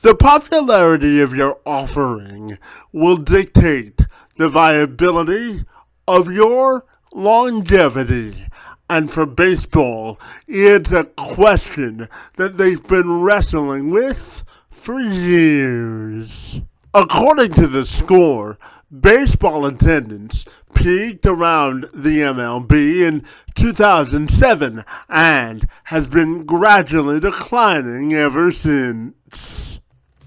The popularity of your offering will dictate the viability of your longevity. And for baseball, it's a question that they've been wrestling with for years. According to TheScore, baseball attendance peaked around the MLB in 2007 and has been gradually declining ever since.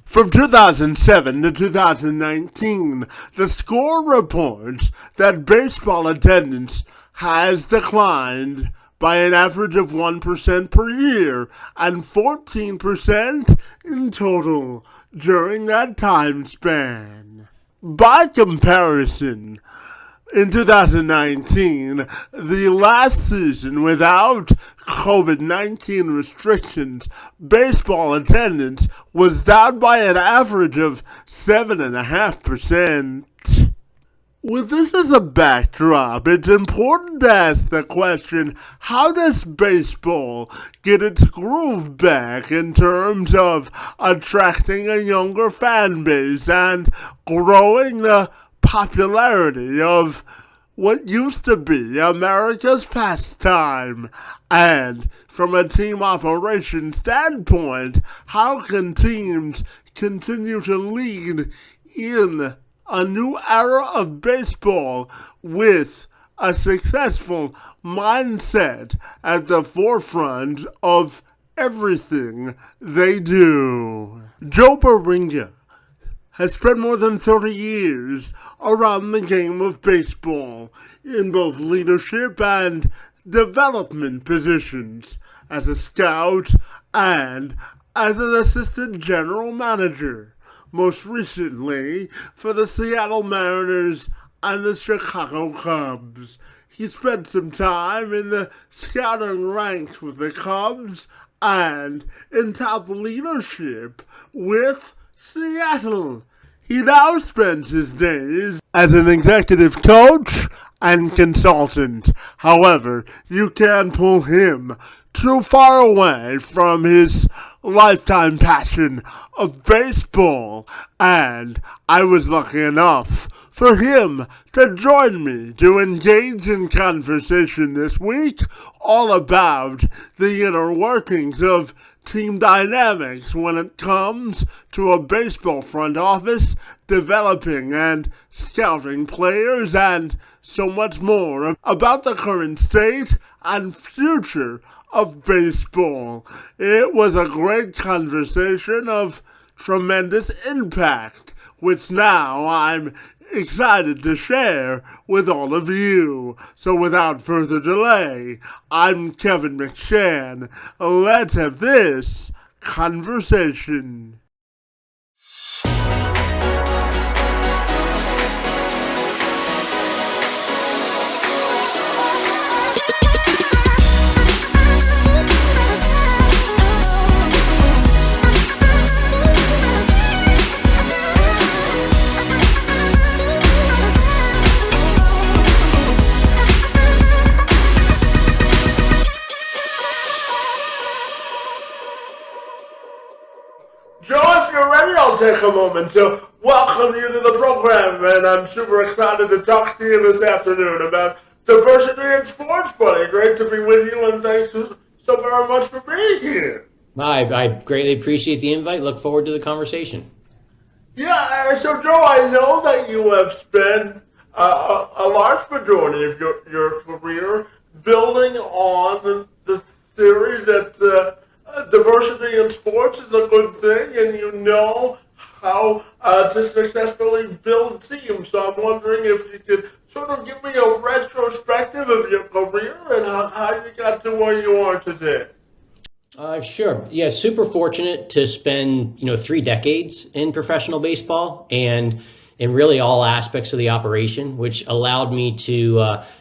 From 2007 to 2019, TheScore reports that baseball attendance has declined by an average of 1% per year and 14% in total during that time span. By comparison, in 2019, the last season without COVID-19 restrictions, baseball attendance was down by an average of 7.5%. With this as a backdrop, it's important to ask the question, how does baseball get its groove back in terms of attracting a younger fan base and growing the popularity of what used to be America's pastime? And from a team operation standpoint, how can teams continue to lead in a new era of baseball with a successful mindset at the forefront of everything they do? Joe Bohringer has spent more than 30 years around the game of baseball in both leadership and development positions as a scout and as an assistant general manager, most recently for the Seattle Mariners and the Chicago Cubs. He spent some time in the scouting ranks with the Cubs and in top leadership with Seattle. He now spends his days as an executive coach and consultant. However, you can't pull him too far away from his lifetime passion of baseball, and I was lucky enough for him to join me to engage in conversation this week all about the inner workings of team dynamics when it comes to a baseball front office, developing and scouting players, and so much more about the current state and future of baseball. It was a great conversation of tremendous impact, which now I'm excited to share with all of you. So without further delay, I'm Kevin McShann. Let's have this conversation. Joe, if you're ready, I'll take a moment to welcome you to the program, and I'm super excited to talk to you this afternoon about diversity in sports, buddy. Great to be with you, and thanks so very much for being here. I greatly appreciate the invite. Look forward to the conversation. Yeah, so Joe, I know that you have spent a large majority of your career building on the theory that diversity in sports is a good thing, and you know how to successfully build teams. So I'm wondering if you could sort of give me a retrospective of your career and how you got to where you are today. Sure. Yeah, super fortunate to spend 3 decades in professional baseball and in really all aspects of the operation, which allowed me to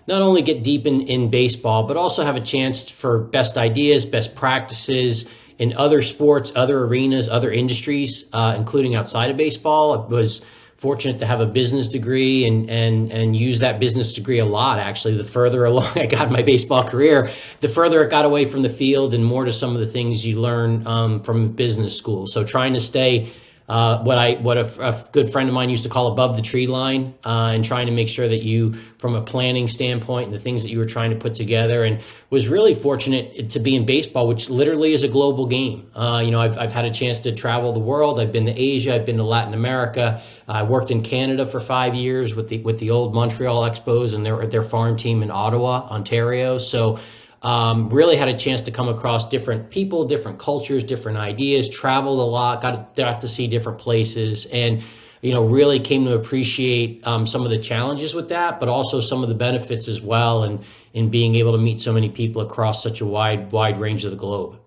not only get deep in baseball, but also have a chance for best ideas, best practices in other sports, other arenas, other industries, including outside of baseball. I was fortunate to have a business degree and use that business degree a lot. Actually, the further along I got in my baseball career, the further it got away from the field and more to some of the things you learn from business school. So trying to stay what a good friend of mine used to call above the tree line, and trying to make sure that you, from a planning standpoint and the things that you were trying to put together, and was really fortunate to be in baseball, which literally is a global game. I've had a chance to travel the world. I've been to Asia. I've been to Latin America. I worked in Canada for 5 years with the old Montreal Expos and their farm team in Ottawa, Ontario. So really had a chance to come across different people, different cultures, different ideas, traveled a lot, got to see different places, and really came to appreciate some of the challenges with that, but also some of the benefits as well, and in being able to meet so many people across such a wide range of the globe.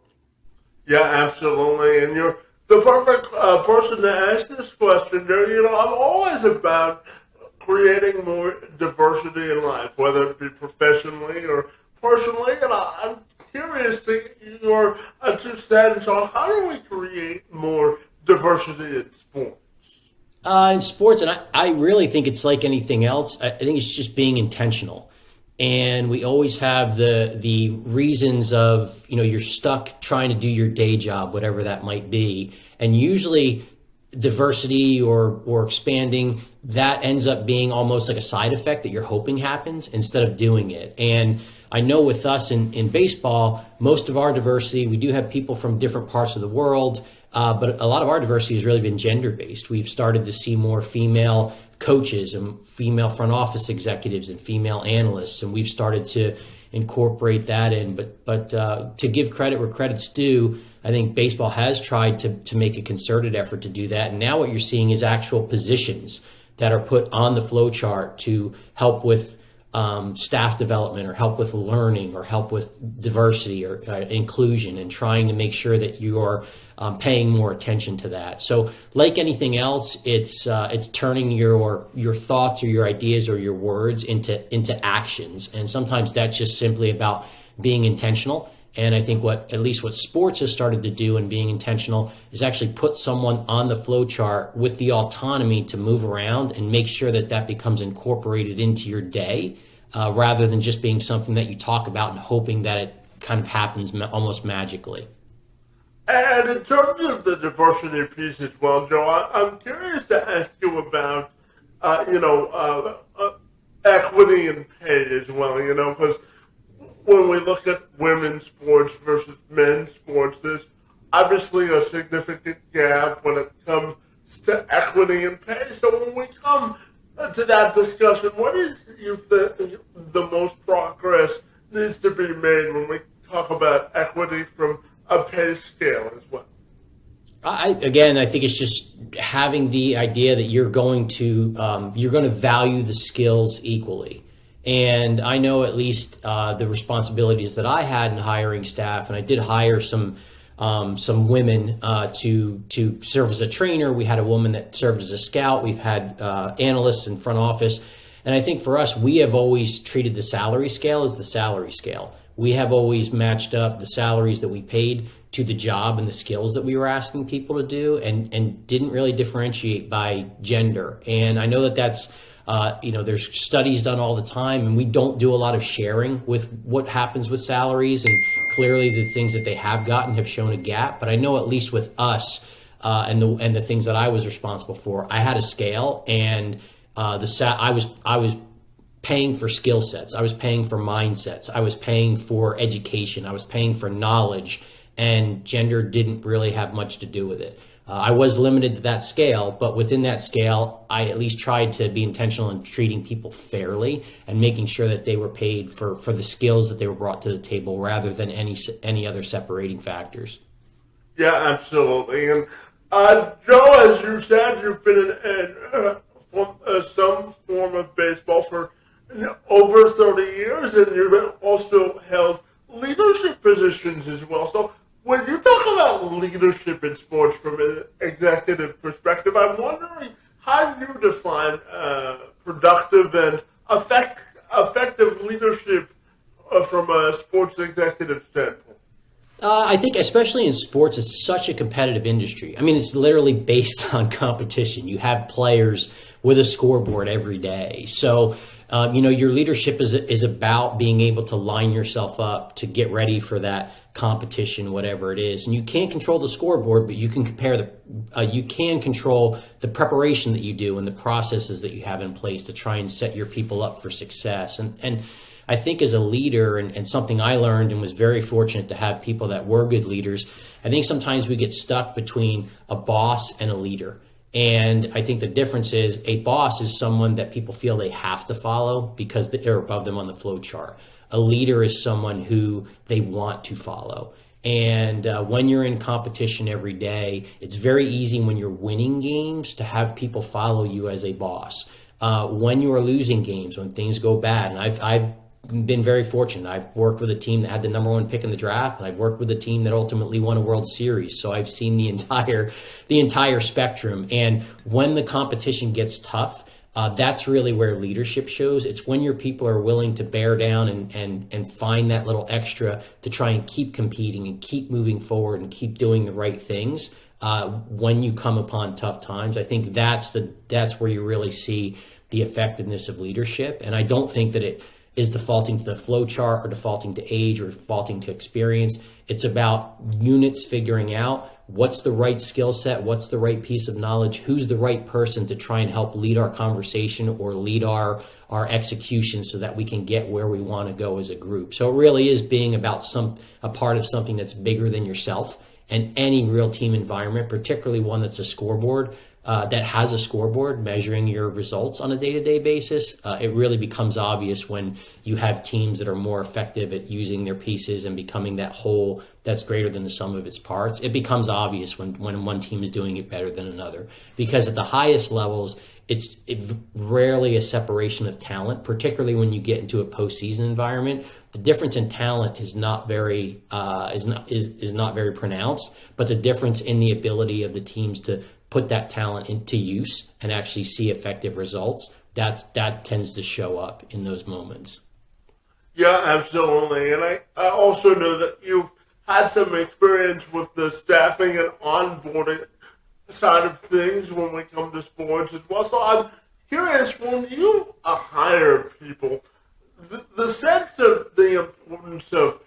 Yeah, absolutely. And you're the perfect person to ask this question. I'm always about creating more diversity in life, whether it be professionally or personally. And I'm curious to get your two cents on how do we create more diversity in sports? In sports, and I really think it's like anything else. I think it's just being intentional. And we always have the reasons of, you're stuck trying to do your day job, whatever that might be. And usually diversity or expanding, that ends up being almost like a side effect that you're hoping happens instead of doing it. And I know with us in baseball, most of our diversity, we do have people from different parts of the world, but a lot of our diversity has really been gender-based. We've started to see more female coaches and female front office executives and female analysts, and we've started to incorporate that in. But to give credit where credit's due, I think baseball has tried to make a concerted effort to do that. And now what you're seeing is actual positions that are put on the flow chart to help with staff development or help with learning or help with diversity or inclusion, and trying to make sure that you're paying more attention to that. So like anything else, it's turning your thoughts or your ideas or your words into actions. And sometimes that's just simply about being intentional. And I think what sports has started to do in being intentional is actually put someone on the flow chart with the autonomy to move around and make sure that becomes incorporated into your day, rather than just being something that you talk about and hoping that it kind of happens almost magically. And in terms of the diversity piece as well, Joe, I'm curious to ask you about, equity in pay as well, because when we look at women's sports versus men's sports, there's obviously a significant gap when it comes to equity in pay. So when we come to that discussion, what do you think the most progress needs to be made when we talk about equity from a pay scale as well? I think it's just having the idea that you're going to value the skills equally. And I know at least the responsibilities that I had in hiring staff, and I did hire some women to serve as a trainer. We had a woman that served as a scout. We've had analysts in front office. And I think for us, we have always treated the salary scale as the salary scale. We have always matched up the salaries that we paid to the job and the skills that we were asking people to do, and didn't really differentiate by gender. And I know that's there's studies done all the time, and we don't do a lot of sharing with what happens with salaries, and clearly the things that they have gotten have shown a gap. But I know at least with us and the things that I was responsible for, I had a scale, and I was paying for skill sets, I was paying for mindsets, I was paying for education, I was paying for knowledge, and gender didn't really have much to do with it. I was limited to that scale, but within that scale, I at least tried to be intentional in treating people fairly and making sure that they were paid for the skills that they were brought to the table, rather than any other separating factors. Yeah, absolutely. And Joe, as you said, you've been in some form of baseball for over 30 years, and you've also held leadership positions as well. So when you talk about leadership in sports from an executive perspective, I'm wondering how you define productive and effective leadership from a sports executive standpoint. I think, especially in sports, it's such a competitive industry. I mean, it's literally based on competition. You have players with a scoreboard every day. So, your leadership is about being able to line yourself up to get ready for that competition, whatever it is. And you can't control the scoreboard, but you can you can control the preparation that you do and the processes that you have in place to try and set your people up for success. And I think as a leader, and something I learned and was very fortunate to have people that were good leaders, I think sometimes we get stuck between a boss and a leader. And I think the difference is a boss is someone that people feel they have to follow because they're above them on the flow chart. A leader is someone who they want to follow. And when you're in competition every day, it's very easy when you're winning games to have people follow you as a boss. When you are losing games, when things go bad, and I've been very fortunate. I've worked with a team that had the number one pick in the draft, and I've worked with a team that ultimately won a World Series. So I've seen the entire spectrum. And when the competition gets tough, that's really where leadership shows. It's when your people are willing to bear down and find that little extra to try and keep competing and keep moving forward and keep doing the right things. When you come upon tough times, I think that's where you really see the effectiveness of leadership. And I don't think that it is defaulting to the flow chart or defaulting to age or defaulting to experience. It's about units figuring out what's the right skill set, what's the right piece of knowledge, who's the right person to try and help lead our conversation or lead our execution so that we can get where we want to go as a group. So it really is being about a part of something that's bigger than yourself. And any real team environment, particularly one that's a scoreboard, that has a scoreboard measuring your results on a day-to-day basis, it really becomes obvious when you have teams that are more effective at using their pieces and becoming that whole that's greater than the sum of its parts. It becomes obvious when one team is doing it better than another. Because at the highest levels, it's rarely a separation of talent, particularly when you get into a postseason environment. The difference in talent is not very very pronounced, but the difference in the ability of the teams to put that talent into use and actually see effective results, that tends to show up in those moments. Yeah, absolutely. And I also know that you've had some experience with the staffing and onboarding side of things when we come to sports as well. So I'm curious, when you hire people, the sense of the importance of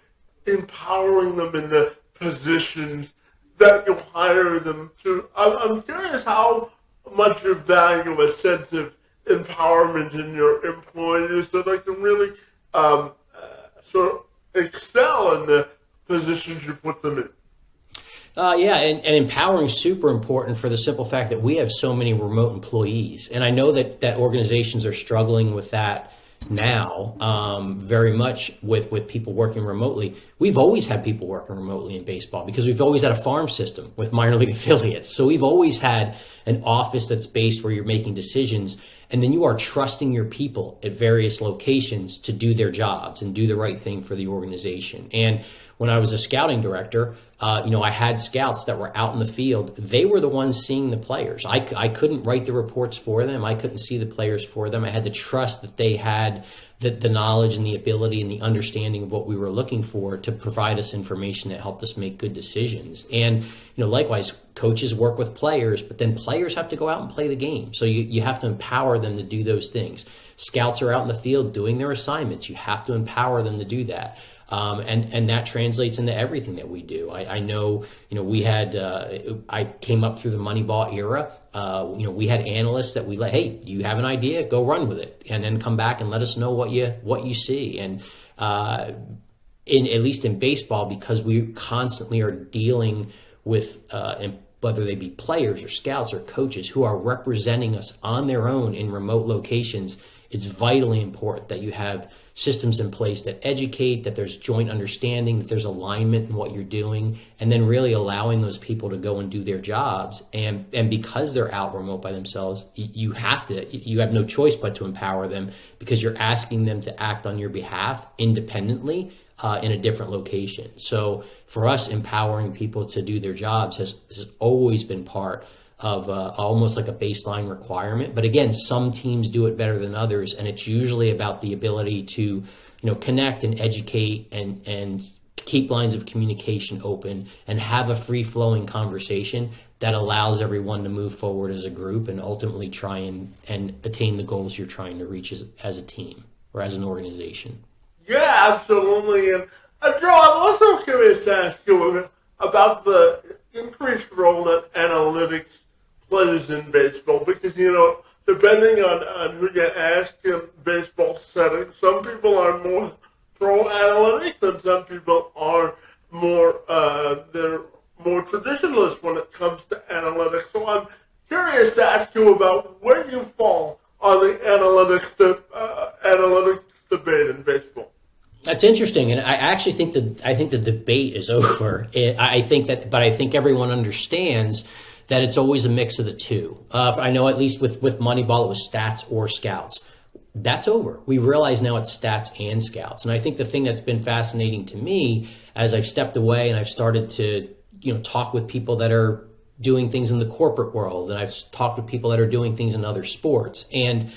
empowering them in the positions that you hire them to, I'm curious how much you value a sense of empowerment in your employees so they can really sort of excel in the positions you put them in. And empowering is super important for the simple fact that we have so many remote employees. And I know that organizations are struggling with that now, very much with people working remotely. We've always had people working remotely in baseball because we've always had a farm system with minor league affiliates. So we've always had an office that's based where you're making decisions, and then you are trusting your people at various locations to do their jobs and do the right thing for the organization. And when I was a scouting director, I had scouts that were out in the field. They were the ones seeing the players. I couldn't write the reports for them. I couldn't see the players for them. I had to trust that they had the knowledge and the ability and the understanding of what we were looking for to provide us information that helped us make good decisions. And likewise, coaches work with players, but then players have to go out and play the game. So you have to empower them to do those things. Scouts are out in the field doing their assignments. You have to empower them to do that. And that translates into everything that we do. I know, we had, I came up through the Moneyball era. We had analysts that we let, hey, do you have an idea? Go run with it, and then come back and let us know what you see. And at least in baseball, because we constantly are dealing with whether they be players or scouts or coaches who are representing us on their own in remote locations, it's vitally important that you have systems in place that educate, that there's joint understanding, that there's alignment in what you're doing, and then really allowing those people to go and do their jobs. And because they're out remote by themselves, you have no choice but to empower them, because you're asking them to act on your behalf independently in a different location. So for us, empowering people to do their jobs has always been part of almost like a baseline requirement. But again, some teams do it better than others, and it's usually about the ability to connect and educate and keep lines of communication open and have a free-flowing conversation that allows everyone to move forward as a group and ultimately try and attain the goals you're trying to reach as a team or as an organization. Yeah, absolutely. And Joe, I'm also curious to ask you about the increased role that analytics plays in baseball because, depending on who you ask in baseball settings, some people are more pro analytics and some people are more, they're more traditionalist when it comes to analytics. So I'm curious to ask you about where you fall on the analytics debate in baseball. That's interesting, and I actually think the debate is over. I think everyone understands that it's always a mix of the two. I know at least with Moneyball it was stats or scouts. That's over. We realize now it's stats and scouts, and I think the thing that's been fascinating to me as I've stepped away and I've started to talk with people that are doing things in the corporate world, and I've talked with people that are doing things in other sports, and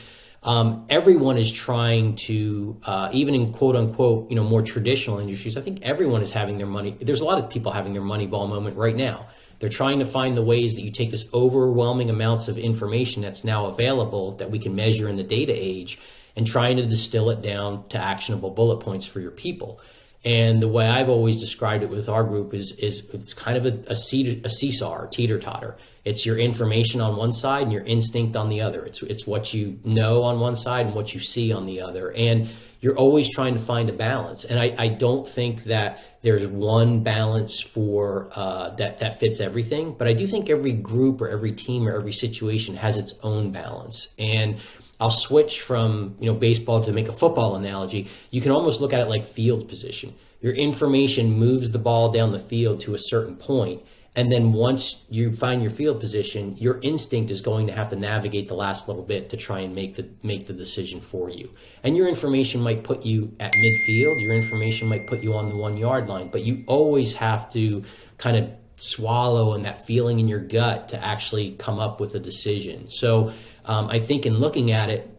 everyone is trying to, even in quote unquote, more traditional industries, I think everyone is having their money. There's a lot of people having their Moneyball moment right now. They're trying to find the ways that you take this overwhelming amounts of information that's now available that we can measure in the data age and trying to distill it down to actionable bullet points for your people. And the way I've always described it with our group is it's kind of a seesaw or teeter-totter. It's your information on one side and your instinct on the other. It's what you know on one side and what you see on the other. And you're always trying to find a balance. And I don't think that there's one balance for that fits everything. But I do think every group or every team or every situation has its own balance. And I'll switch from baseball to make a football analogy. You can almost look at it like field position. Your information moves the ball down the field to a certain point, and then once you find your field position, your instinct is going to have to navigate the last little bit to try and make the decision for you. And your information might put you at midfield. Your information might put you on the 1 yard line, but you always have to kind of swallow and that feeling in your gut to actually come up with a decision. So I think in looking at it,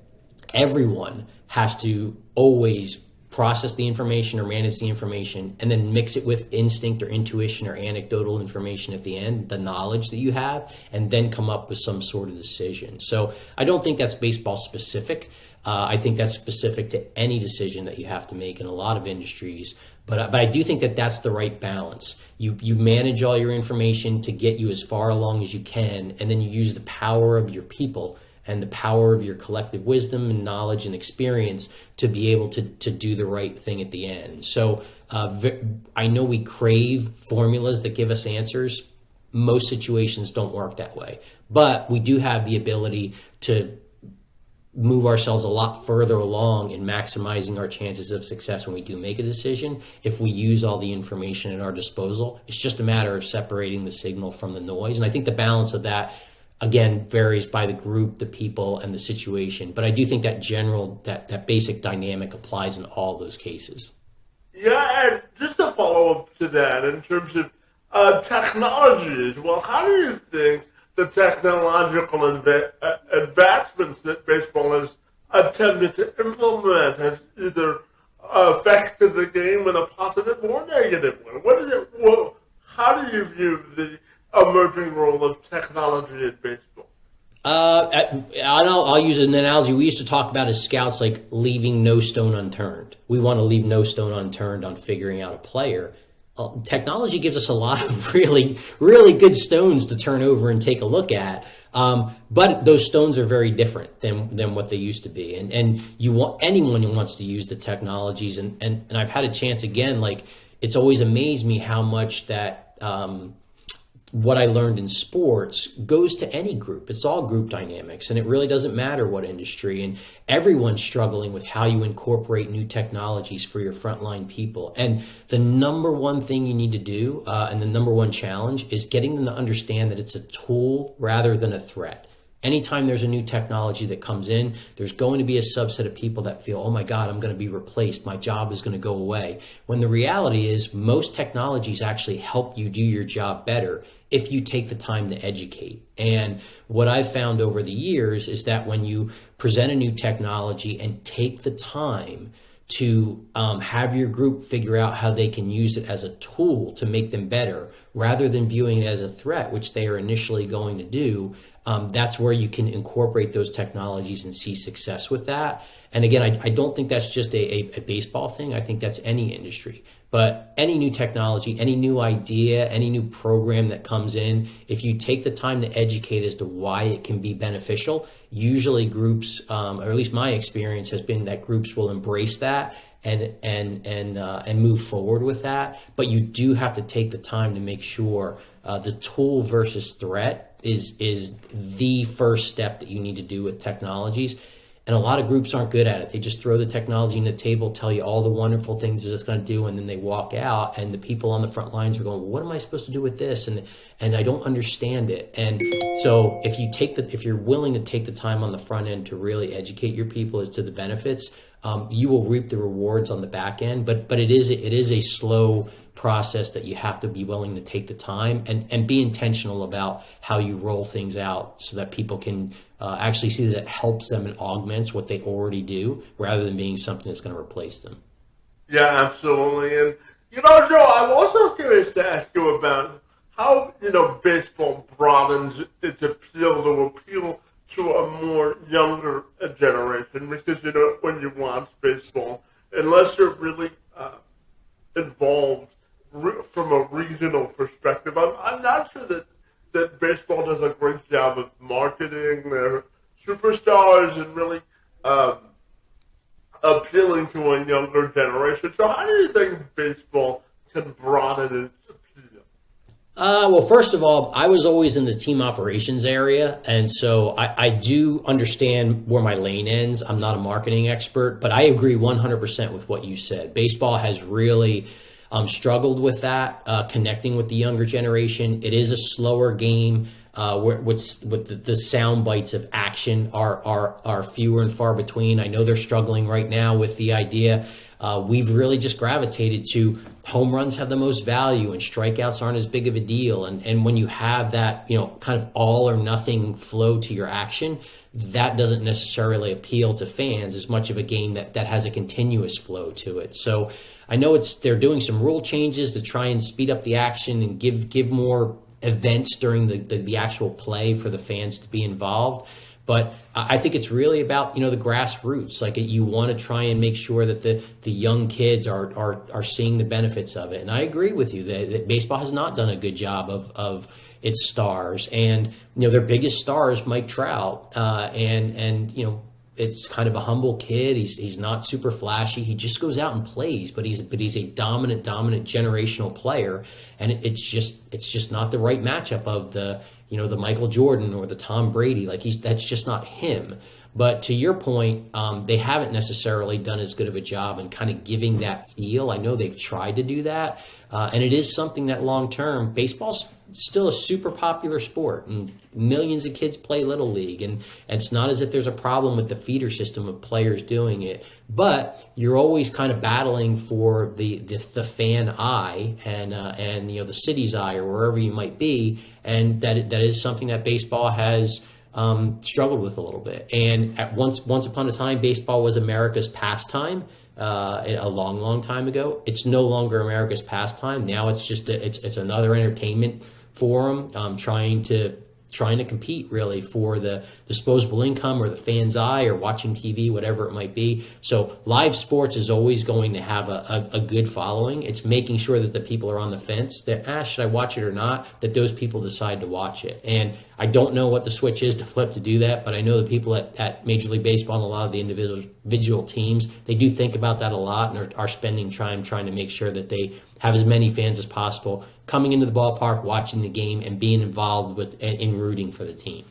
everyone has to always process the information or manage the information and then mix it with instinct or intuition or anecdotal information at the end, the knowledge that you have, and then come up with some sort of decision. So I don't think that's baseball specific. I think that's specific to any decision that you have to make in a lot of industries. But I do think that that's the right balance. You manage all your information to get you as far along as you can, and then you use the power of your people and the power of your collective wisdom and knowledge and experience to be able to do the right thing at the end. So I know we crave formulas that give us answers. Most situations don't work that way, but we do have the ability to move ourselves a lot further along in maximizing our chances of success when we do make a decision if we use all the information at our disposal. It's just a matter of separating the signal from the noise. And I think the balance of that, again, varies by the group, the people, and the situation. But I do think that that basic dynamic applies in all those cases. Yeah, and just to follow up to that, in terms of technologies, well, how do you think the technological advancements that baseball has attempted to implement has either affected the game in a positive or negative way? How do you view the emerging role of technology in baseball? I'll use an analogy we used to talk about as scouts, like leaving no stone unturned. We want to leave no stone unturned on figuring out a player. Technology gives us a lot of really, really good stones to turn over and take a look at. But those stones are very different than what they used to be. And anyone who wants to use the technologies, and I've had a chance again, like it's always amazed me how much that, what I learned in sports goes to any group. It's all group dynamics, and it really doesn't matter what industry. And everyone's struggling with how you incorporate new technologies for your frontline people. And the number one thing you need to do, and the number one challenge, is getting them to understand that it's a tool rather than a threat. Anytime there's a new technology that comes in, there's going to be a subset of people that feel, oh my God, I'm going to be replaced. My job is going to go away. When the reality is most technologies actually help you do your job better if you take the time to educate. And what I've found over the years is that when you present a new technology and take the time to have your group figure out how they can use it as a tool to make them better rather than viewing it as a threat, which they are initially going to do. That's where you can incorporate those technologies and see success with that. And again, I don't think that's just a baseball thing. I think that's any industry. But any new technology, any new idea, any new program that comes in, if you take the time to educate as to why it can be beneficial, usually groups, or at least my experience has been that groups will embrace that and move forward with that. But you do have to take the time to make sure the tool versus threat is the first step that you need to do with technologies. And a lot of groups aren't good at it. They just throw the technology on the table, tell you all the wonderful things it's going to do, and then they walk out. And the people on the front lines are going, well, "What am I supposed to do with this?" And I don't understand it. And so if you're willing to take the time on the front end to really educate your people as to the benefits, you will reap the rewards on the back end. But it is a slow process that you have to be willing to take the time and be intentional about how you roll things out so that people can actually see that it helps them and augments what they already do rather than being something that's going to replace them. Yeah, absolutely. And, Joe, I'm also curious to ask you about how, baseball broadens its appeal to a more younger generation. Because, when you watch baseball, unless you're really involved from a regional perspective, I'm not sure that baseball does a great job of marketing their superstars and really appealing to a younger generation. So how do you think baseball can broaden its appeal? Well, first of all, I was always in the team operations area, and so I do understand where my lane ends. I'm not a marketing expert, but I agree 100% with what you said. Baseball has really struggled with that, connecting with the younger generation. It is a slower game. With the sound bites of action are fewer and far between. I know they're struggling right now with the idea. We've really just gravitated to home runs have the most value and strikeouts aren't as big of a deal. And when you have that, kind of all or nothing flow to your action, that doesn't necessarily appeal to fans as much of a game that has a continuous flow to it. So I know they're doing some rule changes to try and speed up the action and give more events during the actual play for the fans to be involved. But I think it's really about, the grassroots. Like you want to try and make sure that the young kids are seeing the benefits of it. And I agree with you that baseball has not done a good job of its stars. And, their biggest star is Mike Trout. And it's kind of a humble kid. He's not super flashy. He just goes out and plays, but he's a dominant generational player. And it's just not the right matchup of the Michael Jordan or the Tom Brady. That's just not him. But to your point, they haven't necessarily done as good of a job in kind of giving that feel. I know they've tried to do that. And it is something that long term, baseball's still a super popular sport and millions of kids play Little League. And it's not as if there's a problem with the feeder system of players doing it. But you're always kind of battling for the fan eye and the city's eye or wherever you might be. And that is something that baseball has struggled with a little bit. And once upon a time, baseball was America's pastime. A long time ago. It's no longer America's pastime. Now it's just it's another entertainment forum trying to compete really for the disposable income or the fan's eye or watching TV, whatever it might be. So live sports is always going to have a good following. It's making sure that the people are on the fence that, should I watch it or not, that those people decide to watch it. And I don't know what the switch is to flip to do that, but I know the people at Major League Baseball and a lot of the individual teams, they do think about that a lot and are spending time trying to make sure that they have as many fans as possible coming into the ballpark, watching the game, and being involved in rooting for the team.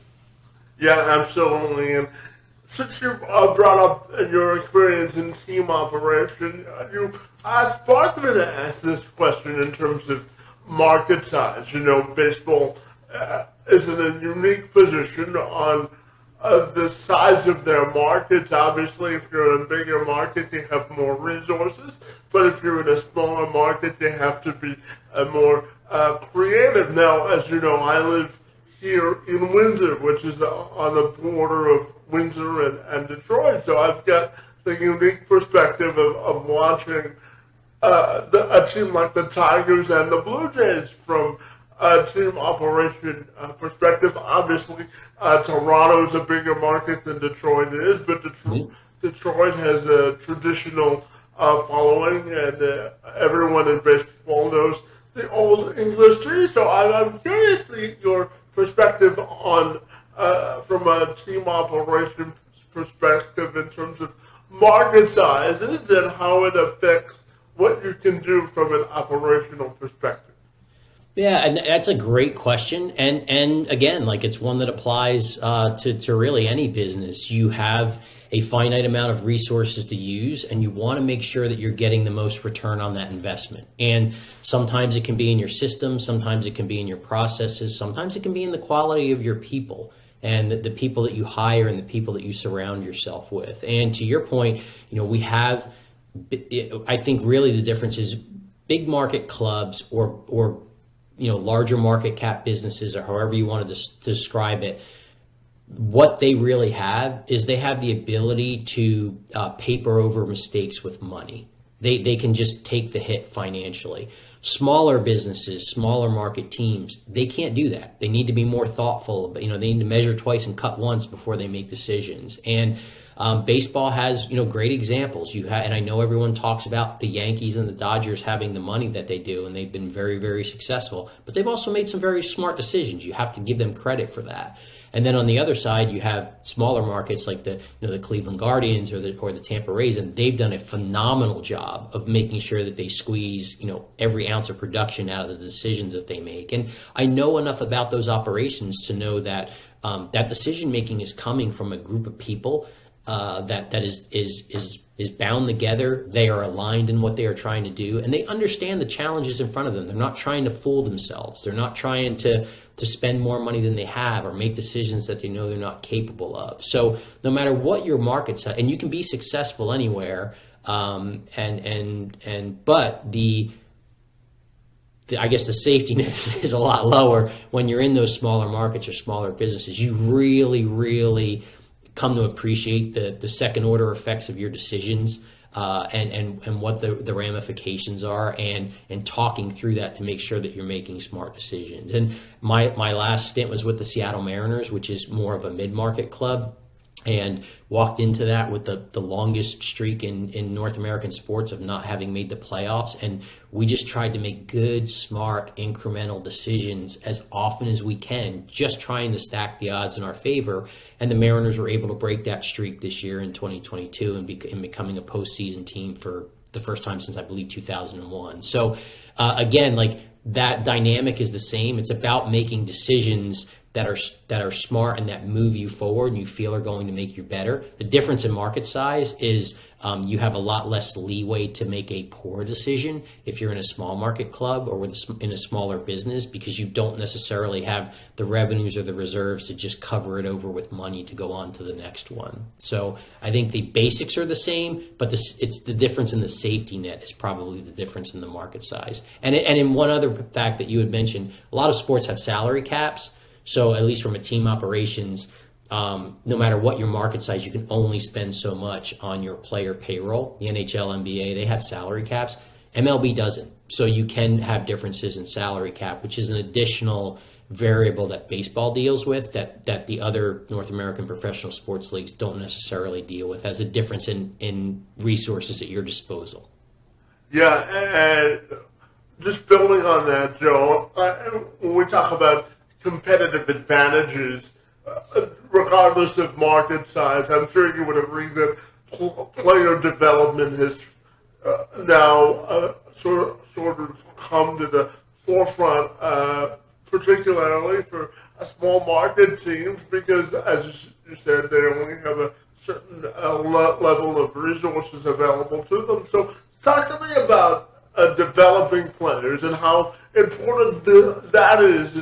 Yeah, absolutely. And since you brought up your experience in team operation, you sparked me to ask this question in terms of market size. Baseball is in a unique position on the size of their markets. Obviously, if you're in a bigger market, you have more resources. But if you're in a smaller market, you have to be more creative. Now, as you know, I live here in Windsor, which is on the border of Windsor and Detroit. So I've got the unique perspective of watching a team like the Tigers and the Blue Jays from a team operation perspective. Obviously, Toronto's a bigger market than Detroit is, but Detroit has a traditional following, and everyone in baseball knows the old English tree. So I'm curious to get your perspective on, from a team operation perspective, in terms of market sizes and how it affects what you can do from an operational perspective. Yeah, and that's a great question, and again, like it's one that applies to really any business. You have a finite amount of resources to use, and you want to make sure that you're getting the most return on that investment. And sometimes it can be in your system, sometimes it can be in your processes, sometimes it can be in the quality of your people and the people that you hire and the people that you surround yourself with. And to your point, we have. I think really the difference is big market clubs or larger market cap businesses, or however you want to describe it. What they really have is they have the ability to paper over mistakes with money. They can just take the hit financially. Smaller businesses, smaller market teams, they can't do that. They need to be more thoughtful, but they need to measure twice and cut once before they make decisions. And baseball has great examples. And I know everyone talks about the Yankees and the Dodgers having the money that they do, and they've been very, very successful. But they've also made some very smart decisions. You have to give them credit for that. And then on the other side, you have smaller markets like the Cleveland Guardians or the Tampa Rays, and they've done a phenomenal job of making sure that they squeeze every ounce of production out of the decisions that they make. And I know enough about those operations to know that that decision making is coming from a group of people that is bound together. They are aligned in what they are trying to do, and they understand the challenges in front of them. They're not trying to fool themselves. They're not trying to spend more money than they have or make decisions that they know they're not capable of. So no matter what your market's at, and you can be successful anywhere, but I guess the safety net is a lot lower when you're in those smaller markets or smaller businesses. You really, really come to appreciate the second order effects of your decisions, and what the ramifications are, and talking through that to make sure that you're making smart decisions. And my last stint was with the Seattle Mariners, which is more of a mid-market club, and walked into that with the longest streak in North American sports of not having made the playoffs. And we just tried to make good, smart, incremental decisions as often as we can, just trying to stack the odds in our favor. And the Mariners were able to break that streak this year in 2022 and becoming a postseason team for the first time since, I believe, 2001. So again, like that dynamic is the same. It's about making decisions that are smart and that move you forward and you feel are going to make you better. The difference in market size is you have a lot less leeway to make a poor decision if you're in a small market club or in a smaller business, because you don't necessarily have the revenues or the reserves to just cover it over with money to go on to the next one. So I think the basics are the same, but it's the difference in the safety net is probably the difference in the market size. And in one other fact that you had mentioned, a lot of sports have salary caps. So at least from a team operations, no matter what your market size, you can only spend so much on your player payroll. The NHL, NBA, they have salary caps. MLB doesn't. So you can have differences in salary cap, which is an additional variable that baseball deals with that the other North American professional sports leagues don't necessarily deal with, as a difference in resources at your disposal. Yeah, and just building on that, Joe, when we talk about competitive advantages, regardless of market size, I'm sure you would agree that player development has now sort of come to the forefront, particularly for small market teams, because, as you said, they only have a certain level of resources available to them. So talk to me about developing players and how important that is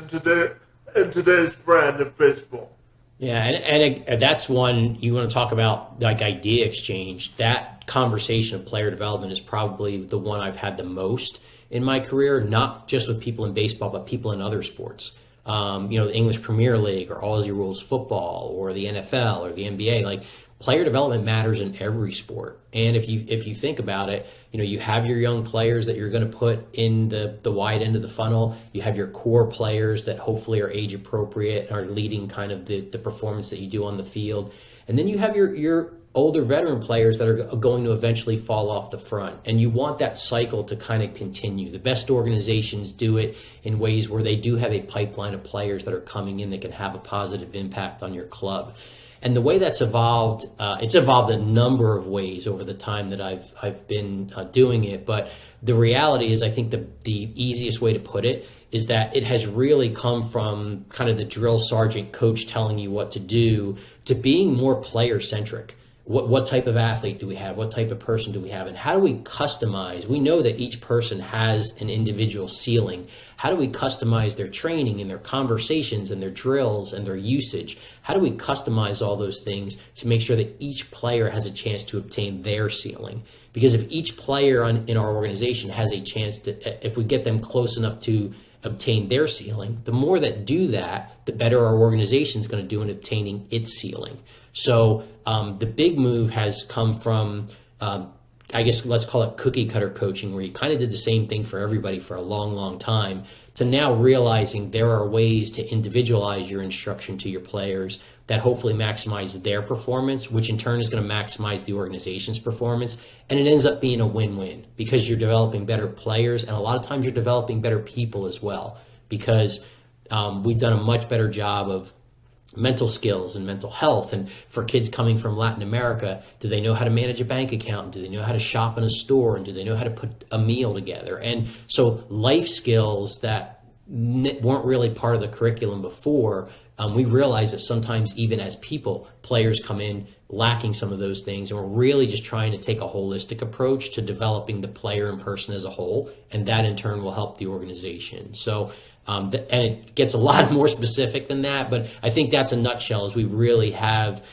in today's brand of baseball. Yeah, and that's one you want to talk about, like idea exchange. That conversation of player development is probably the one I've had the most in my career, not just with people in baseball, but people in other sports. The English Premier League or Aussie Rules football or the NFL or the NBA. Like player development matters in every sport. And if you think about it, you have your young players that you're going to put in the wide end of the funnel. You have your core players that hopefully are age appropriate and are leading kind of the performance that you do on the field. And then you have your older veteran players that are going to eventually fall off the front. And you want that cycle to kind of continue. The best organizations do it in ways where they do have a pipeline of players that are coming in that can have a positive impact on your club. And the way that's evolved, it's evolved a number of ways over the time that I've been doing it. But the reality is, I think the easiest way to put it is that it has really come from kind of the drill sergeant coach telling you what to do to being more player centric. What type of athlete do we have? What type of person do we have? And how do we customize? We know that each person has an individual ceiling. How do we customize their training and their conversations and their drills and their usage? How do we customize all those things to make sure that each player has a chance to obtain their ceiling? Because if each player in our organization has a chance to, if we get them close enough to obtain their ceiling, the more that do that, the better our organization is going to do in obtaining its ceiling. So the big move has come from, I guess let's call it cookie cutter coaching, where you kind of did the same thing for everybody for a long, long time, to now realizing there are ways to individualize your instruction to your players that hopefully maximize their performance, which in turn is going to maximize the organization's performance. And it ends up being a win-win because you're developing better players, and a lot of times you're developing better people as well, because we've done a much better job of mental skills and mental health. And for kids coming from Latin America, do they know how to manage a bank account? Do they know how to shop in a store? And do they know how to put a meal together? And so life skills that weren't really part of the curriculum before, we realize that sometimes even as people, players come in lacking some of those things. And we're really just trying to take a holistic approach to developing the player and person as a whole. And that in turn will help the organization. So and it gets a lot more specific than that, but I think that's a nutshell, is we really have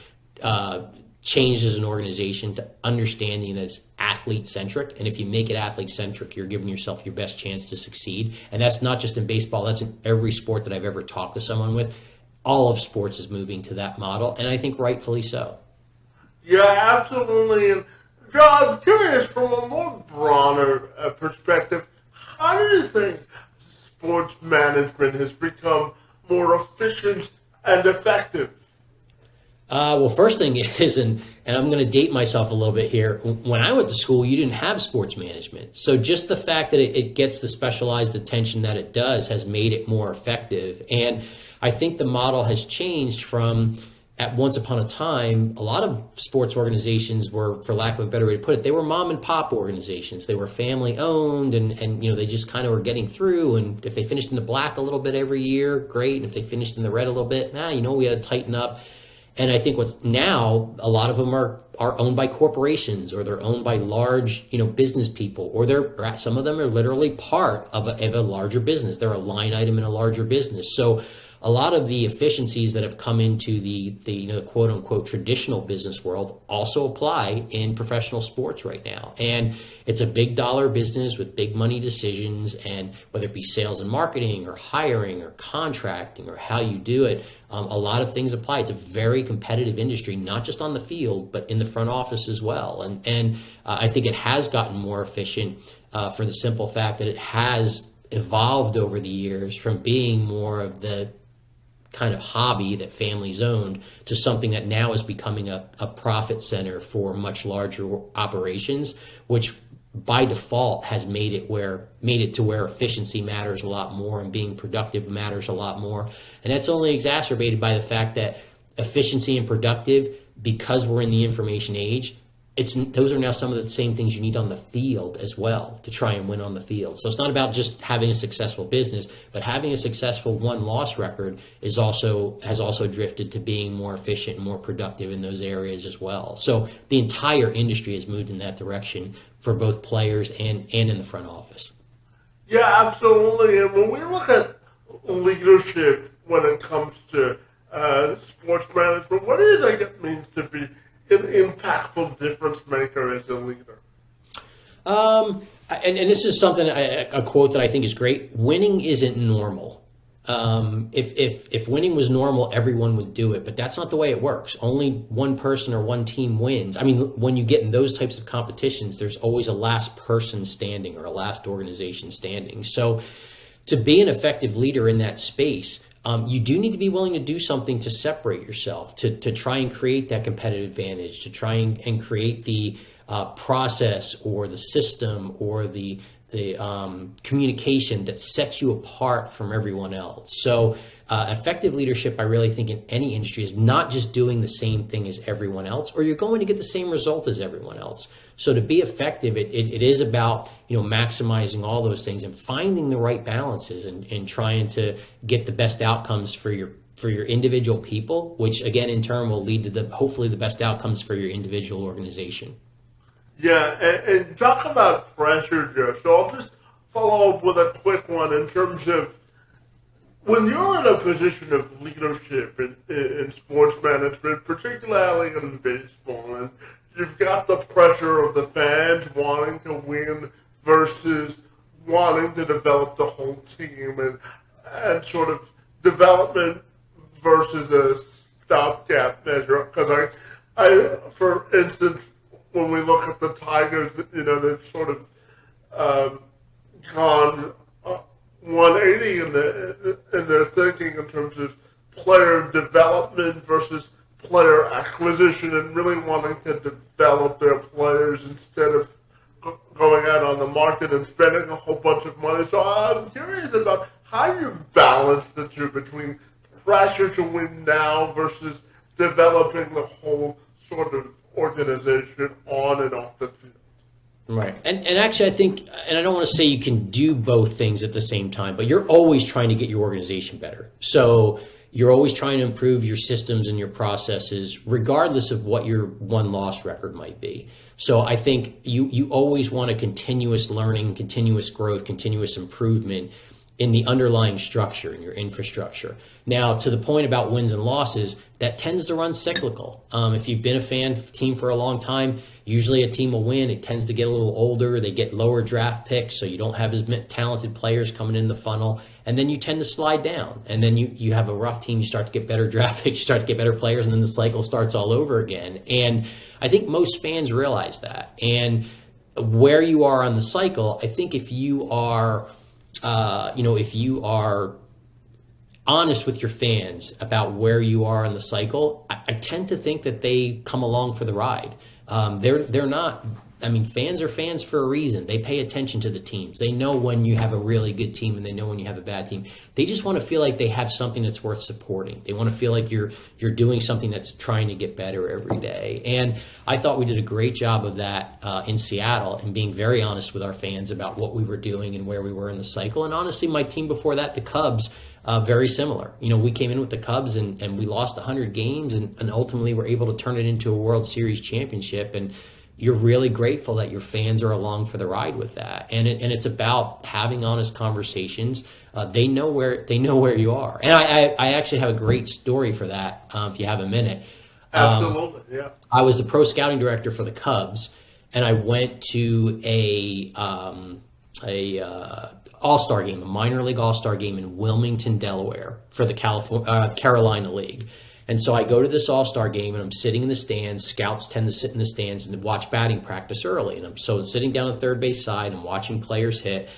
changed as an organization to understanding that it's athlete-centric. And if you make it athlete-centric, you're giving yourself your best chance to succeed. And that's not just in baseball, that's in every sport that I've ever talked to someone with. All of sports is moving to that model, and I think rightfully so. Yeah, absolutely. And Joe, I'm curious, from a more broader perspective, how do you think sports management has become more efficient and effective? Well, first thing is, and I'm going to date myself a little bit here, when I went to school, you didn't have sports management. So just the fact that it gets the specialized attention that it does has made it more effective. And I think the model has changed from, at once upon a time, a lot of sports organizations were, for lack of a better way to put it, they were mom and pop organizations. They were family owned, and they just kind of were getting through. And if they finished in the black a little bit every year, great. And if they finished in the red a little bit, we had to tighten up. And I think what's now, a lot of them are owned by corporations, or they're owned by large, business people, or some of them are literally part of a larger business. They're a line item in a larger business. So a lot of the efficiencies that have come into the quote unquote traditional business world also apply in professional sports right now. And it's a big dollar business with big money decisions, and whether it be sales and marketing or hiring or contracting or how you do it, a lot of things apply. It's a very competitive industry, not just on the field, but in the front office as well. And I think it has gotten more efficient for the simple fact that it has evolved over the years from being more of the kind of hobby that families owned to something that now is becoming a profit center for much larger operations, which by default has made it to where efficiency matters a lot more and being productive matters a lot more. And that's only exacerbated by the fact that efficiency and productive, because we're in the information age, those are now some of the same things you need on the field as well to try and win on the field. So it's not about just having a successful business, but having a successful win-loss record has also drifted to being more efficient and more productive in those areas as well. So the entire industry has moved in that direction for both players and in the front office. Yeah, absolutely. And when we look at leadership when it comes to sports management, what do you think it means to be an impactful difference maker as a leader? And this is something, a quote that I think is great. Winning isn't normal. If winning was normal, everyone would do it, but that's not the way it works. Only one person or one team wins. I mean, when you get in those types of competitions, there's always a last person standing or a last organization standing. So to be an effective leader in that space, you do need to be willing to do something to separate yourself, to try and create that competitive advantage, to try and create the process or the system or the communication that sets you apart from everyone else. So effective leadership, I really think in any industry, is not just doing the same thing as everyone else, or you're going to get the same result as everyone else. So to be effective, it is about, maximizing all those things and finding the right balances and trying to get the best outcomes for your individual people, which again in turn will lead to hopefully the best outcomes for your individual organization. Yeah, and talk about pressure, Joe. So I'll just follow up with a quick one in terms of when you're in a position of leadership in sports management, particularly in baseball, and you've got the pressure of the fans wanting to win versus wanting to develop the whole team and sort of development versus a stopgap measure. Because I, for instance, when we look at the Tigers, they've sort of gone 180 in their thinking in terms of player development versus player acquisition and really wanting to develop their players instead of going out on the market and spending a whole bunch of money. So I'm curious about how you balance the two between pressure to win now versus developing the whole sort of organization on and off the field. Right. And actually, I think, and I don't want to say you can do both things at the same time, but you're always trying to get your organization better. So you're always trying to improve your systems and your processes, regardless of what your won-loss record might be. So I think you always want a continuous learning, continuous growth, continuous improvement in the underlying structure, in your infrastructure. Now, to the point about wins and losses, that tends to run cyclical. If you've been a team for a long time, usually a team will win. It tends to get a little older. They get lower draft picks, so you don't have as talented players coming in the funnel. And then you tend to slide down. And then you have a rough team. You start to get better draft picks. You start to get better players, and then the cycle starts all over again. And I think most fans realize that. And where you are on the cycle, I think if you are if you are honest with your fans about where you are in the cycle, I tend to think that they come along for the ride. They're not. I mean, fans are fans for a reason. They pay attention to the teams. They know when you have a really good team and they know when you have a bad team. They just want to feel like they have something that's worth supporting. They want to feel like you're doing something that's trying to get better every day. And I thought we did a great job of that in Seattle and being very honest with our fans about what we were doing and where we were in the cycle. And honestly, my team before that, the Cubs, very similar. We came in with the Cubs and we lost 100 games and ultimately were able to turn it into a World Series championship. And you're really grateful that your fans are along for the ride with that. And it's about having honest conversations. They know where you are. And I actually have a great story for that, if you have a minute. Absolutely, yeah. I was the pro scouting director for the Cubs, and I went to a All-Star game, a minor league All-Star game in Wilmington, Delaware for the Carolina League. And so I go to this All-Star game and I'm sitting in the stands. Scouts tend to sit in the stands and watch batting practice early. And I'm sitting down the third base side and watching players hit.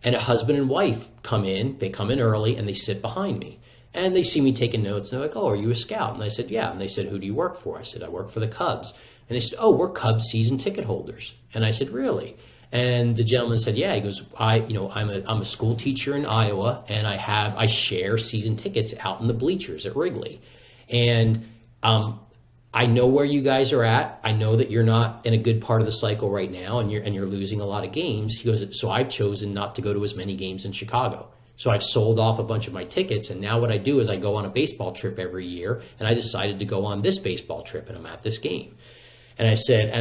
And a husband and wife come in. They come in early and they sit behind me. And they see me taking notes. And they're like, "Oh, are you a scout?" And I said, "Yeah." And they said, "Who do you work for?" I said, "I work for the Cubs." And they said, "Oh, we're Cubs season ticket holders." And I said, "Really?" And the gentleman said, "Yeah." He goes, I'm a school teacher in Iowa, and I share season tickets out in the bleachers at Wrigley. And I know where you guys are at. I know that you're not in a good part of the cycle right now, and you're losing a lot of games." He goes, "So I've chosen not to go to as many games in Chicago. So I've sold off a bunch of my tickets, and now what I do is I go on a baseball trip every year, and I decided to go on this baseball trip, and I'm at this game." And I said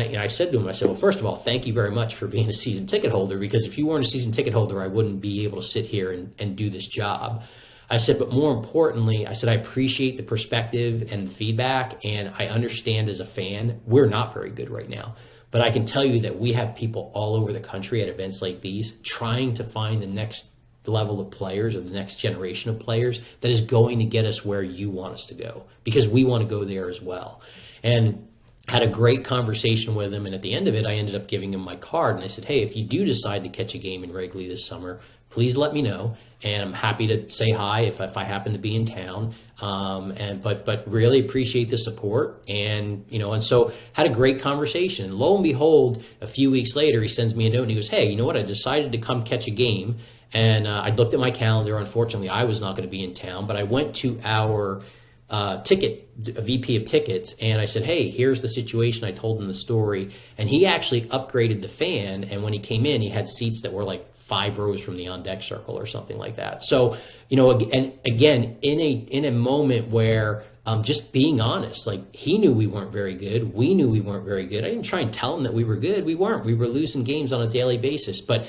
to him, "Well, first of all, thank you very much for being a season ticket holder, because if you weren't a season ticket holder, I wouldn't be able to sit here and do this job." I said, "But more importantly," I said, "I appreciate the perspective and the feedback, and I understand as a fan, we're not very good right now. But I can tell you that we have people all over the country at events like these trying to find the next level of players or the next generation of players that is going to get us where you want us to go, because we want to go there as well. And had a great conversation with him, and at the end of it I ended up giving him my card, and I said, hey, if you do decide to catch a game in Wrigley this summer, please let me know, and I'm happy to say hi if I happen to be in town. But really appreciate the support, and so had a great conversation. And lo and behold, a few weeks later, he sends me a note and he goes, hey, you know what? I decided to come catch a game, and I looked at my calendar. Unfortunately, I was not going to be in town, but I went to our VP of tickets, and I said, hey, here's the situation. I told him the story, and he actually upgraded the fan, and when he came in, he had seats that were like 5 rows from the on deck circle or something like that. So, and again, in a moment where just being honest, like, he knew we weren't very good. We knew we weren't very good. I didn't try and tell him that we were good. We weren't. We were losing games on a daily basis, but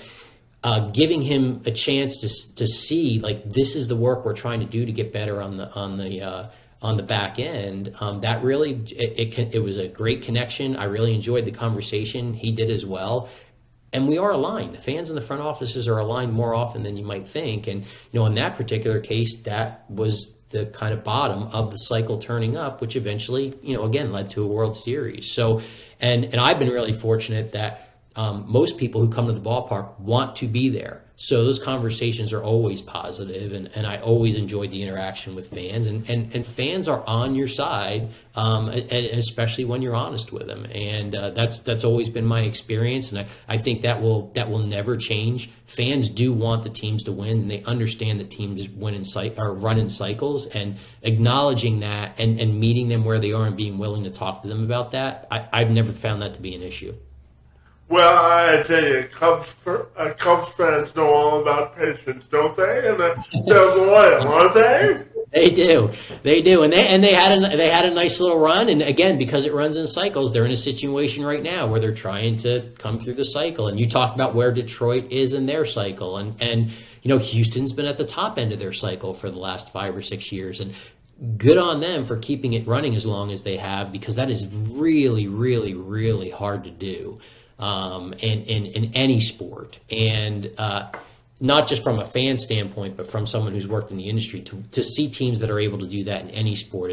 giving him a chance to see, like, this is the work we're trying to do to get better on the back end. That really, it was a great connection. I really enjoyed the conversation. He did as well. And we are aligned. The fans in the front offices are aligned more often than you might think. And, in that particular case, that was the kind of bottom of the cycle turning up, which eventually, again, led to a World Series. So, and I've been really fortunate that most people who come to the ballpark want to be there. So those conversations are always positive, and I always enjoyed the interaction with fans, and fans are on your side, and especially when you're honest with them. And that's always been my experience, and I think that will never change. Fans do want the teams to win, and they understand that teams run in cycles, and acknowledging that and meeting them where they are and being willing to talk to them about that, I've never found that to be an issue. Well, I tell you, Cubs fans know all about patience, don't they? And they're loyal, aren't they? They do, and they had a nice little run. And again, because it runs in cycles, they're in a situation right now where they're trying to come through the cycle. And you talk about where Detroit is in their cycle, and Houston's been at the top end of their cycle for the last 5 or 6 years, and good on them for keeping it running as long as they have, because that is really, really, really hard to do. In any sport, and not just from a fan standpoint, but from someone who's worked in the industry, to see teams that are able to do that in any sport,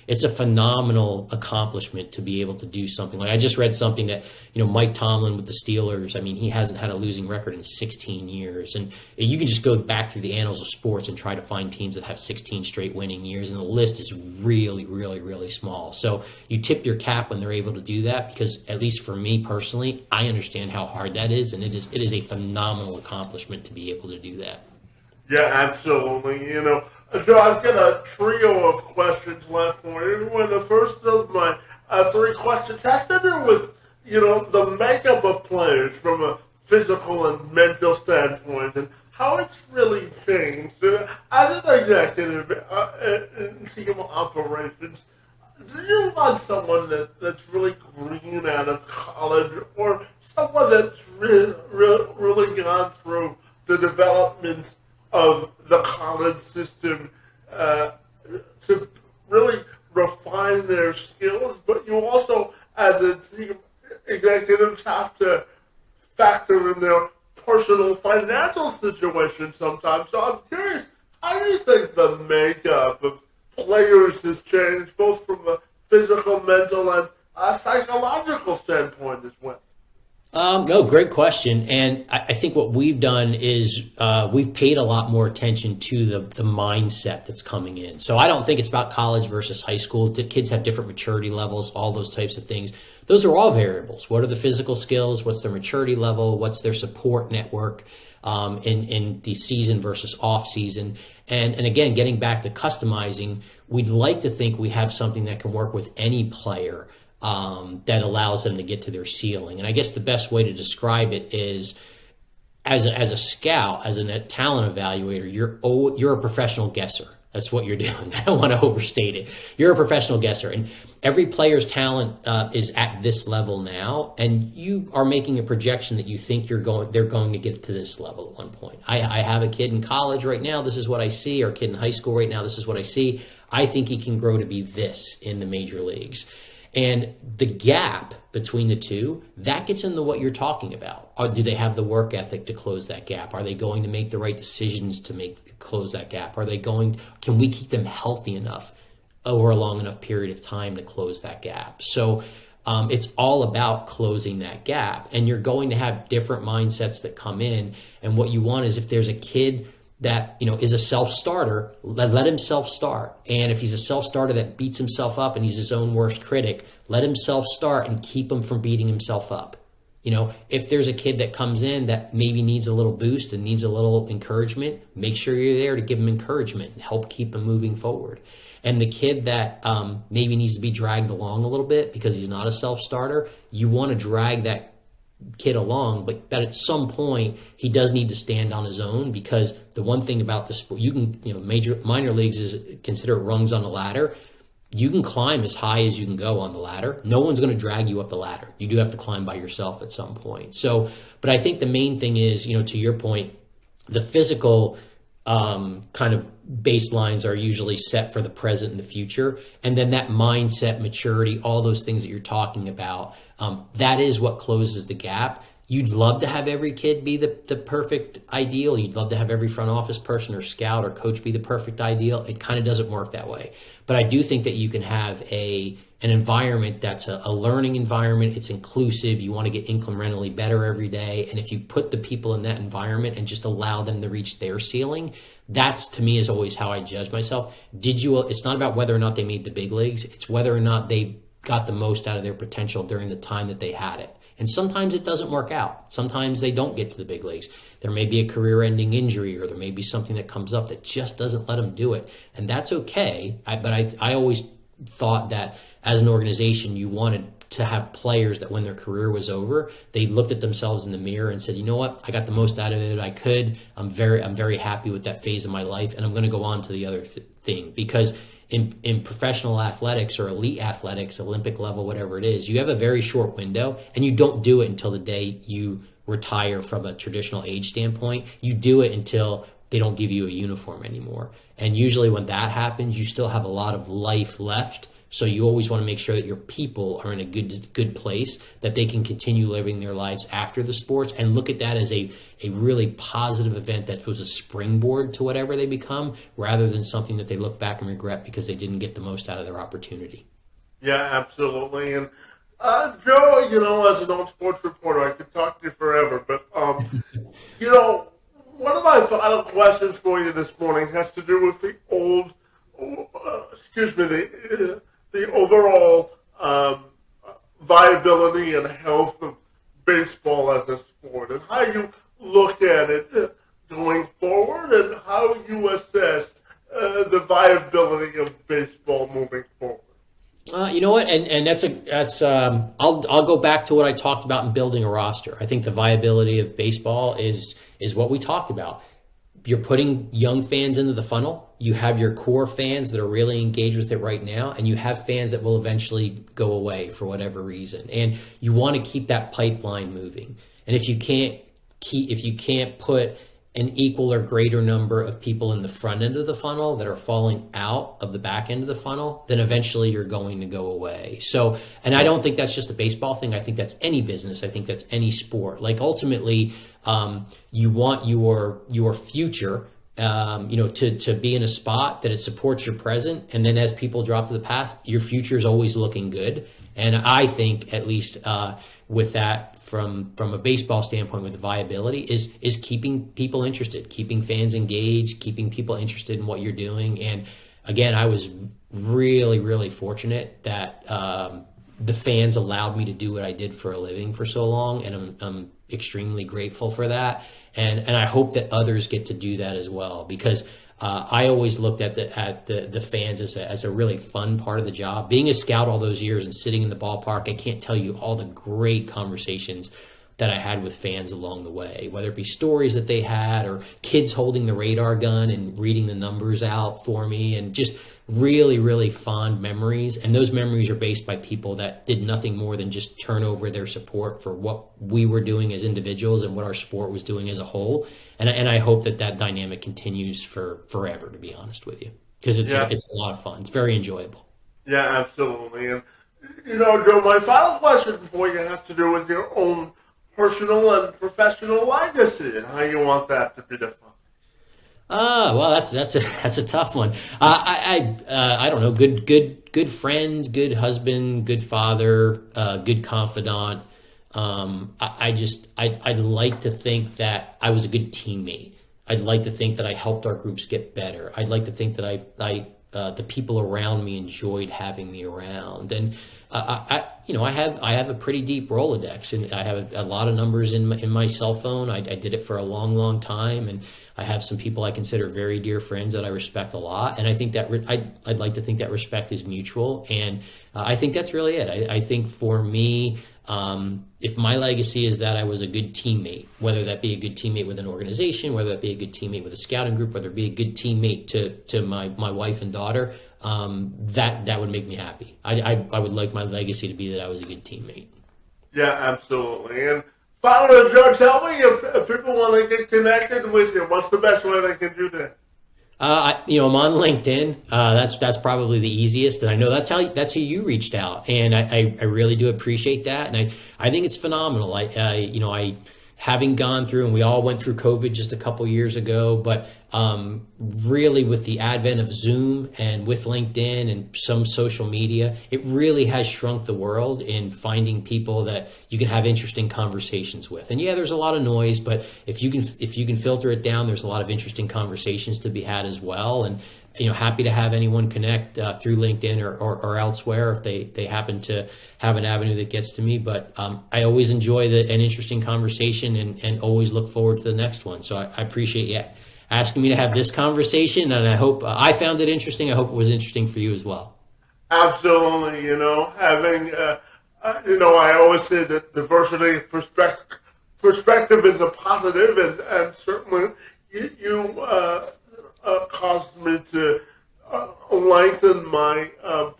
it's a phenomenal accomplishment to be able to do something. Like, I just read something that, Mike Tomlin with the Steelers, I mean, he hasn't had a losing record in 16 years. And you can just go back through the annals of sports and try to find teams that have 16 straight winning years, and the list is really, really, really small. So you tip your cap when they're able to do that, because at least for me personally, I understand how hard that is, and it is a phenomenal accomplishment to be able to do that. Yeah, absolutely. Joe, I've got a trio of questions left for you. When the first of my 3 questions has to do with, the makeup of players from a physical and mental standpoint, and how it's really changed. As an executive in team operations, do you want someone that's really green out of college, or someone that's really gone through the development of the college system to really refine their skills, but you also, as a team executives, have to factor in their personal financial situation sometimes. So I'm curious, how do you think the makeup of players has changed, both from a physical, mental, and psychological standpoint as well? No, great question. And I think what we've done is we've paid a lot more attention to the mindset that's coming in. So I don't think it's about college versus high school. The kids have different maturity levels, all those types of things. Those are all variables. What are the physical skills? What's their maturity level? What's their support network in the season versus off season? And again, getting back to customizing, we'd like to think we have something that can work with any player that allows them to get to their ceiling. And I guess the best way to describe it is, as a scout, as a talent evaluator, you're a professional guesser. That's what you're doing. I don't want to overstate it. You're a professional guesser, and every player's talent is at this level now, and you are making a projection that you think they're going to get to this level at one point. I have a kid in college right now. This is what I see. Or a kid in high school right now. This is what I see. I think he can grow to be this in the major leagues. And the gap between the two, that gets into what you're talking about. Do they have the work ethic to close that gap? Are they going to make the right decisions to close that gap? Can we keep them healthy enough over a long enough period of time to close that gap? So it's all about closing that gap. And you're going to have different mindsets that come in. And what you want is, if there's a kid that is a self-starter, let him self-start. And if he's a self-starter that beats himself up and he's his own worst critic, let him self-start and keep him from beating himself up. If there's a kid that comes in that maybe needs a little boost and needs a little encouragement, make sure you're there to give him encouragement and help keep him moving forward. And the kid that maybe needs to be dragged along a little bit because he's not a self-starter, you want to drag that kid along, but at some point he does need to stand on his own, because the one thing about the sport, minor leagues is considered rungs on the ladder. You can climb as high as you can go on the ladder. No one's going to drag you up the ladder. You do have to climb by yourself at some point. So, but I think the main thing is, to your point, the physical kind of baselines are usually set for the present and the future. And then that mindset, maturity, all those things that you're talking about, that is what closes the gap. You'd love to have every kid be the perfect ideal. You'd love to have every front office person or scout or coach be the perfect ideal. It kind of doesn't work that way. But I do think that you can have an environment that's a learning environment. It's inclusive. You want to get incrementally better every day. And if you put the people in that environment and just allow them to reach their ceiling, that's, to me, is always how I judge myself. It's not about whether or not they made the big leagues. It's whether or not they got the most out of their potential during the time that they had it. And sometimes it doesn't work out. Sometimes they don't get to the big leagues. There may be a career-ending injury, or there may be something that comes up that just doesn't let them do it. And that's okay. But I always thought that as an organization, you wanted to have players that when their career was over, they looked at themselves in the mirror and said, you know what, I got the most out of it I could. I'm very happy with that phase of my life, and I'm going to go on to the other thing. Because in professional athletics or elite athletics, Olympic level, whatever it is, you have a very short window, and you don't do it until the day you retire from a traditional age standpoint. You do it until they don't give you a uniform anymore. And usually when that happens, you still have a lot of life left. So you always want to make sure that your people are in a good place, that they can continue living their lives after the sports, and look at that as a really positive event that was a springboard to whatever they become, rather than something that they look back and regret because they didn't get the most out of their opportunity. Yeah, absolutely. And Joe, as an old sports reporter, I could talk to you forever, but one of my final questions for you this morning has to do with the overall viability and health of baseball as a sport, and how you look at it going forward, and how you assess the viability of baseball moving forward. You know what, and I'll go back to what I talked about in building a roster. I think the viability of baseball is what we talked about. You're putting young fans into the funnel. You have your core fans that are really engaged with it right now, and you have fans that will eventually go away for whatever reason. And you want to keep that pipeline moving. And if you can't put an equal or greater number of people in the front end of the funnel that are falling out of the back end of the funnel, then eventually you're going to go away. So, and I don't think that's just a baseball thing. I think that's any business. I think that's any sport. Like, ultimately, you want your future, to be in a spot that it supports your present. And then as people drop to the past, your future is always looking good. And I think, at least with that, from a baseball standpoint, with the viability, is keeping people interested, keeping fans engaged, keeping people interested in what you're doing. And again, I was really, really fortunate that the fans allowed me to do what I did for a living for so long, and I'm extremely grateful for that. And I hope that others get to do that as well, because I always looked at the fans as a really fun part of the job. Being a scout all those years and sitting in the ballpark, I can't tell you all the great conversations that I had with fans along the way, whether it be stories that they had, or kids holding the radar gun and reading the numbers out for me, and just really, really fond memories. And those memories are based by people that did nothing more than just turn over their support for what we were doing as individuals and what our sport was doing as a whole. And I hope that dynamic continues for forever, to be honest with you, because it's a lot of fun. It's very enjoyable. Yeah, absolutely. And Joe, my final question for you has to do with your own personal and professional legacy and how you want that to be defined. Well, that's a tough one. I don't know. Good friend, good husband, good father, good confidant. I'd like to think that I was a good teammate. I'd like to think that I helped our groups get better. I'd like to think that the people around me enjoyed having me around. And I have a pretty deep Rolodex, and I have a lot of numbers in my cell phone. I did it for a long, long time, and I have some people I consider very dear friends that I respect a lot. And I think that I'd like to think that respect is mutual, and I think that's really it. I think for me, if my legacy is that I was a good teammate, whether that be a good teammate with an organization, whether that be a good teammate with a scouting group, whether it be a good teammate to my wife and daughter, that would make me happy. I would like my legacy to be that I was a good teammate. Yeah, absolutely. And finally, Joe, tell me if people want to get connected with you, what's the best way they can do that? I'm on LinkedIn. That's probably the easiest, and I know that's who you reached out, and I really do appreciate that, and I think it's phenomenal. I having gone through, and we all went through COVID just a couple years ago, but really with the advent of Zoom and with LinkedIn and some social media, it really has shrunk the world in finding people that you can have interesting conversations with. And yeah, there's a lot of noise, but if you can filter it down, there's a lot of interesting conversations to be had as well. And happy to have anyone connect through LinkedIn or elsewhere if they happen to have an avenue that gets to me. But I always enjoy an interesting conversation and always look forward to the next one. So I appreciate you asking me to have this conversation, and I hope I found it interesting. I hope it was interesting for you as well. Absolutely. Having, I always say that diversity of perspective is a positive, and certainly you caused me to lengthen my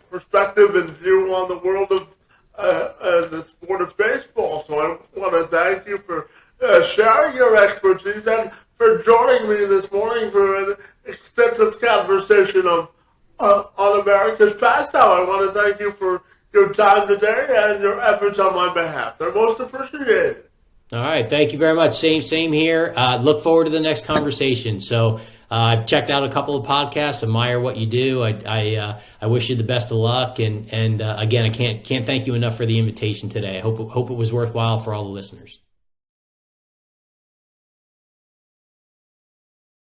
perspective and view on the world of the sport of baseball. So I want to thank you for sharing your expertise and for joining me this morning for an extensive conversation on America's pastime. I want to thank you for your time today and your efforts on my behalf. They're most appreciated. All right. Thank you very much. Same here. Look forward to the next conversation. So I've checked out a couple of podcasts, admire what you do. I wish you the best of luck. And again, I can't thank you enough for the invitation today. I hope it was worthwhile for all the listeners.